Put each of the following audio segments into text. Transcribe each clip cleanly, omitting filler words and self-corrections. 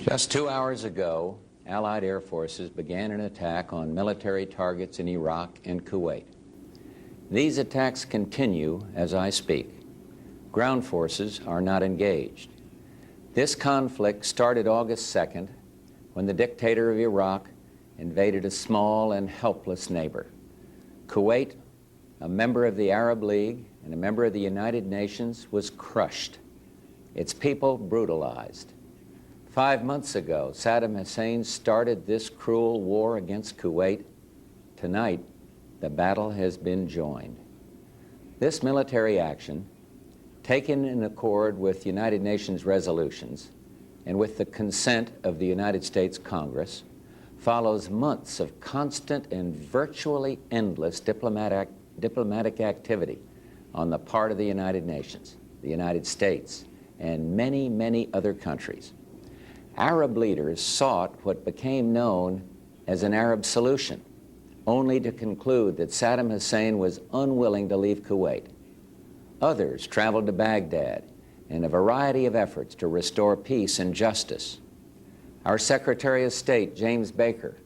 Just 2 hours ago, Allied air forces began an attack on military targets in Iraq and Kuwait. These attacks continue as I speak. Ground forces are not engaged. This conflict started August 2nd when the dictator of Iraq invaded a small and helpless neighbor. Kuwait, a member of the Arab League and a member of the United Nations, was crushed. Its people brutalized. 5 months ago, Saddam Hussein started this cruel war against Kuwait. Tonight, the battle has been joined. This military action, taken in accord with United Nations resolutions and with the consent of the United States Congress, follows months of constant and virtually endless diplomatic activity on the part of the United Nations, the United States, and many, many other countries. Arab leaders sought what became known as an Arab solution, only to conclude that Saddam Hussein was unwilling to leave Kuwait. Others traveled to Baghdad in a variety of efforts to restore peace and justice. Our Secretary of State, James Baker,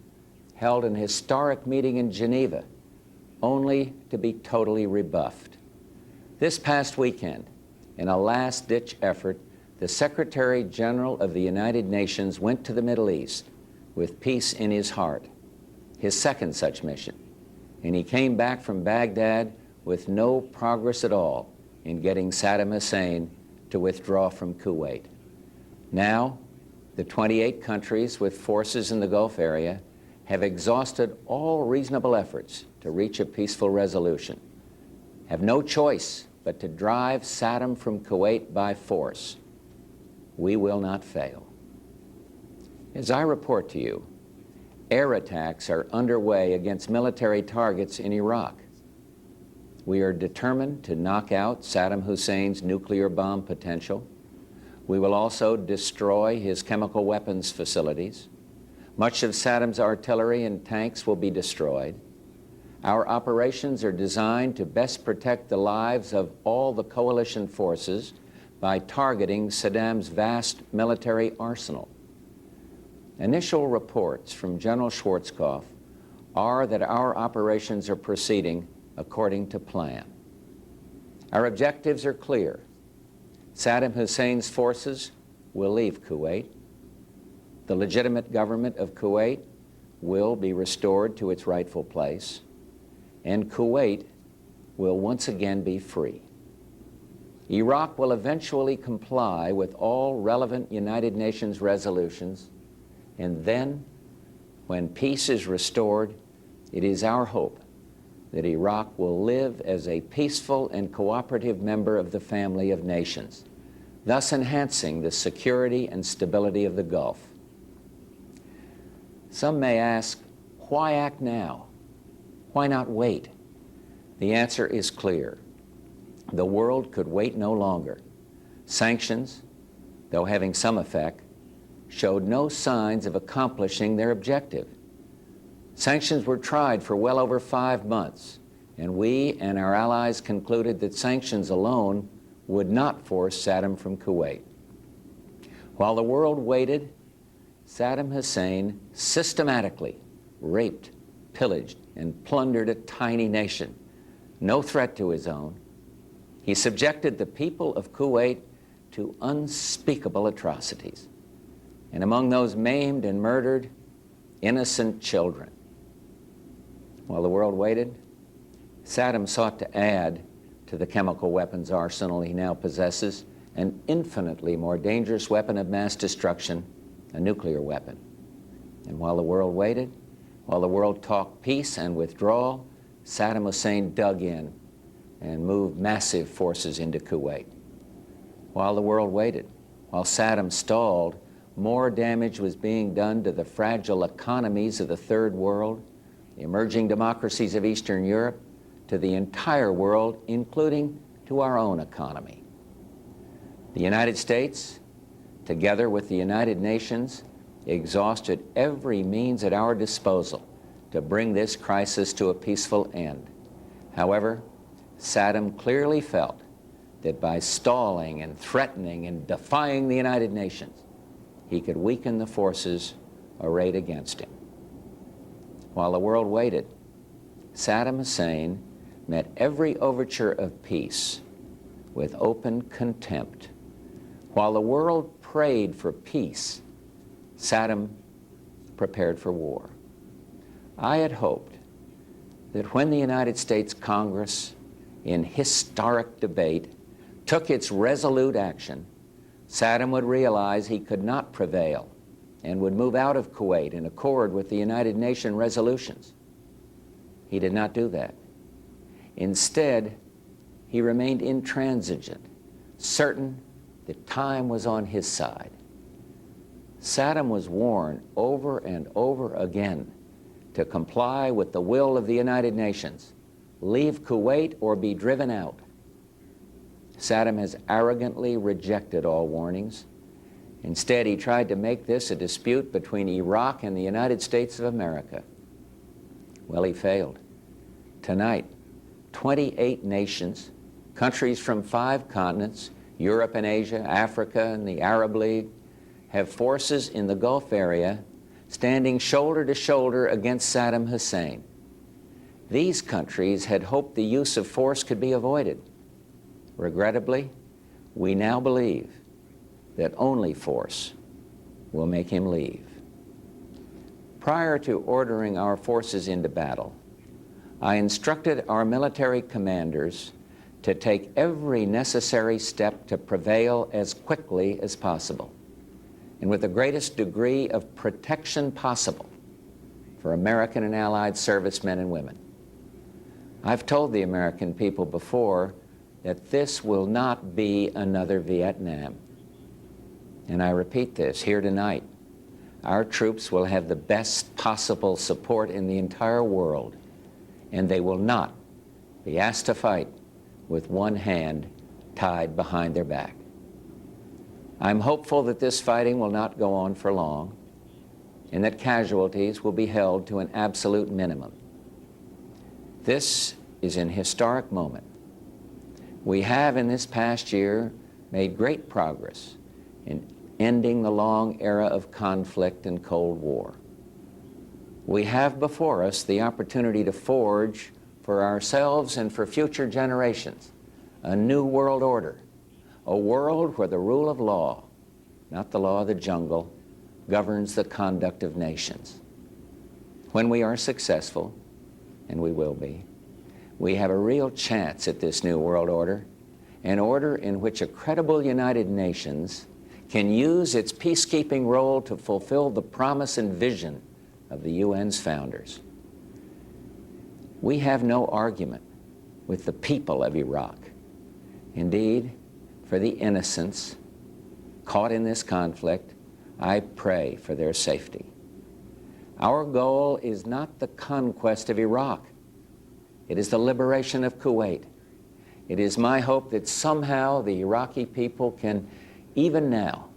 held an historic meeting in Geneva, only to be totally rebuffed. This past weekend, in a last-ditch effort, the Secretary General of the United Nations went to the Middle East with peace in his heart, his second such mission, and he came back from Baghdad with no progress at all in getting Saddam Hussein to withdraw from Kuwait. Now, the 28 countries with forces in the Gulf area have exhausted all reasonable efforts to reach a peaceful resolution, have no choice but to drive Saddam from Kuwait by force. We will not fail. As I report to you, air attacks are underway against military targets in Iraq. We are determined to knock out Saddam Hussein's nuclear bomb potential. We will also destroy his chemical weapons facilities. Much of Saddam's artillery and tanks will be destroyed. Our operations are designed to best protect the lives of all the coalition forces by targeting Saddam's vast military arsenal. Initial reports from General Schwarzkopf are that our operations are proceeding according to plan. Our objectives are clear. Saddam Hussein's forces will leave Kuwait. The legitimate government of Kuwait will be restored to its rightful place, and Kuwait will once again be free. Iraq will eventually comply with all relevant United Nations resolutions, and then, when peace is restored, it is our hope that Iraq will live as a peaceful and cooperative member of the family of nations, thus enhancing the security and stability of the Gulf. Some may ask, why act now? Why not wait? The answer is clear. The world could wait no longer. Sanctions, though having some effect, showed no signs of accomplishing their objective. Sanctions were tried for well over 5 months, and we and our allies concluded that sanctions alone would not force Saddam from Kuwait. While the world waited, Saddam Hussein systematically raped, pillaged, and plundered a tiny nation, no threat to his own. He subjected the people of Kuwait to unspeakable atrocities, and among those maimed and murdered, innocent children. While the world waited, Saddam sought to add to the chemical weapons arsenal he now possesses an infinitely more dangerous weapon of mass destruction, a nuclear weapon. And while the world waited, while the world talked peace and withdrawal, Saddam Hussein dug in and moved massive forces into Kuwait. While the world waited, while Saddam stalled, more damage was being done to the fragile economies of the Third World, the emerging democracies of Eastern Europe, to the entire world, including to our own economy. The United States, together with the United Nations, exhausted every means at our disposal to bring this crisis to a peaceful end. However, Saddam clearly felt that by stalling and threatening and defying the United Nations, he could weaken the forces arrayed against him. While the world waited, Saddam Hussein met every overture of peace with open contempt. While the world prayed for peace, Saddam prepared for war. I had hoped that when the United States Congress, in historic debate, took its resolute action, Saddam would realize he could not prevail and would move out of Kuwait in accord with the United Nations resolutions. He did not do that. Instead, he remained intransigent, certain that time was on his side. Saddam was warned over and over again to comply with the will of the United Nations, leave Kuwait or be driven out. Saddam has arrogantly rejected all warnings. Instead, he tried to make this a dispute between Iraq and the United States of America. Well, he failed. Tonight, 28 nations, countries from 5 continents, Europe and Asia, Africa and the Arab League, have forces in the Gulf area standing shoulder to shoulder against Saddam Hussein. These countries had hoped the use of force could be avoided. Regrettably, we now believe that only force will make him leave. Prior to ordering our forces into battle, I instructed our military commanders to take every necessary step to prevail as quickly as possible and with the greatest degree of protection possible for American and Allied servicemen and women. I've told the American people before that this will not be another Vietnam. And I repeat this here tonight. Our troops will have the best possible support in the entire world, and they will not be asked to fight with one hand tied behind their back. I'm hopeful that this fighting will not go on for long and that casualties will be held to an absolute minimum. This is an historic moment. We have in this past year made great progress in ending the long era of conflict and Cold War. We have before us the opportunity to forge for ourselves and for future generations a new world order, a world where the rule of law, not the law of the jungle, governs the conduct of nations. When we are successful, and we will be, we have a real chance at this new world order, an order in which a credible United Nations can use its peacekeeping role to fulfill the promise and vision of the UN's founders. We have no argument with the people of Iraq. Indeed, for the innocents caught in this conflict, I pray for their safety. Our goal is not the conquest of Iraq. It is the liberation of Kuwait. It is my hope that somehow the Iraqi people can, even now,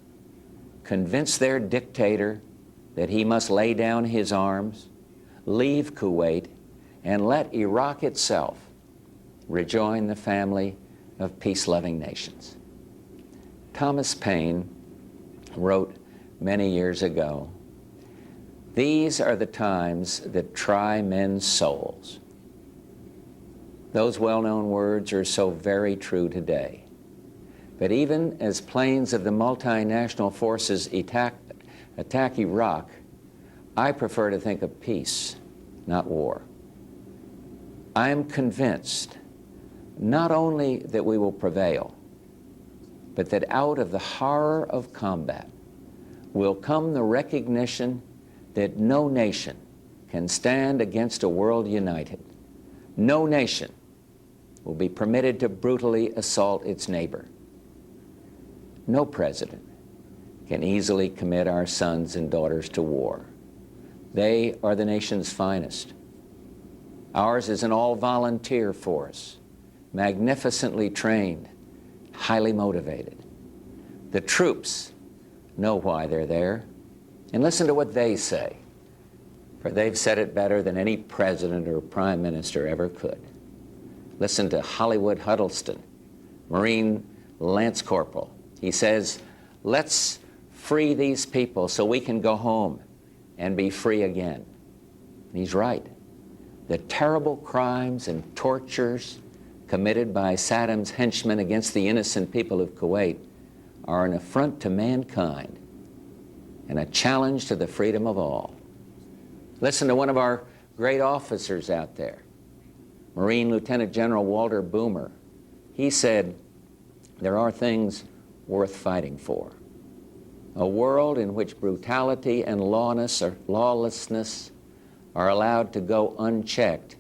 convince their dictator that he must lay down his arms, leave Kuwait, and let Iraq itself rejoin the family of peace-loving nations. Thomas Paine wrote many years ago, "These are the times that try men's souls." Those well-known words are so very true today. But even as planes of the multinational forces attack Iraq, I prefer to think of peace, not war. I am convinced not only that we will prevail, but that out of the horror of combat will come the recognition that no nation can stand against a world united. No nation will be permitted to brutally assault its neighbor. No president can easily commit our sons and daughters to war. They are the nation's finest. Ours is an all-volunteer force, magnificently trained, highly motivated. The troops know why they're there, and listen to what they say, for they've said it better than any president or prime minister ever could. Listen to Hollywood Huddleston, Marine Lance Corporal. He says, "Let's free these people so we can go home and be free again. And he's right. The terrible crimes and tortures committed by Saddam's henchmen against the innocent people of Kuwait are an affront to mankind and a challenge to the freedom of all. Listen to one of our great officers out there, Marine Lieutenant General Walter Boomer. He said, "There are things worth fighting for. A world in which brutality and lawlessness are allowed to go unchecked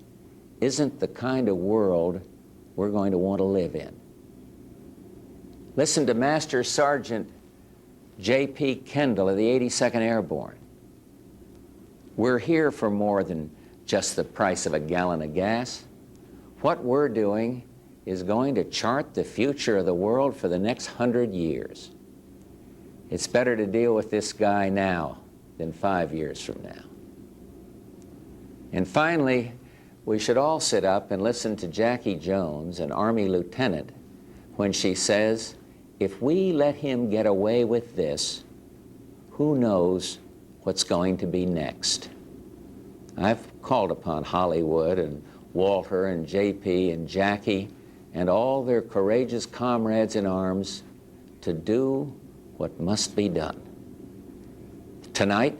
isn't the kind of world we're going to want to live in." Listen to Master Sergeant J.P. Kendall of the 82nd Airborne. "We're here for more than just the price of a gallon of gas. What we're doing is going to chart the future of the world for the next 100 years. It's better to deal with this guy now than 5 years from now." And finally, we should all sit up and listen to Jackie Jones, an Army lieutenant, when she says, "If we let him get away with this, who knows what's going to be next?" I've called upon Hollywood and Walter and JP and Jackie and all their courageous comrades in arms to do what must be done. Tonight,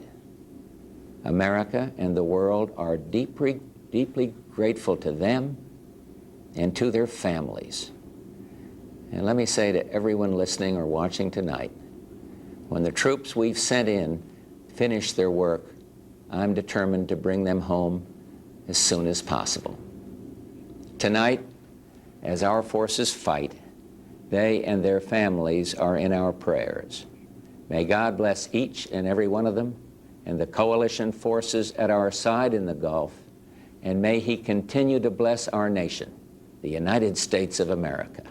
America and the world are deeply, deeply grateful to them and to their families. And let me say to everyone listening or watching tonight, when the troops we've sent in finish their work, I'm determined to bring them home as soon as possible. Tonight, as our forces fight, they and their families are in our prayers. May God bless each and every one of them and the coalition forces at our side in the Gulf, and may He continue to bless our nation, the United States of America.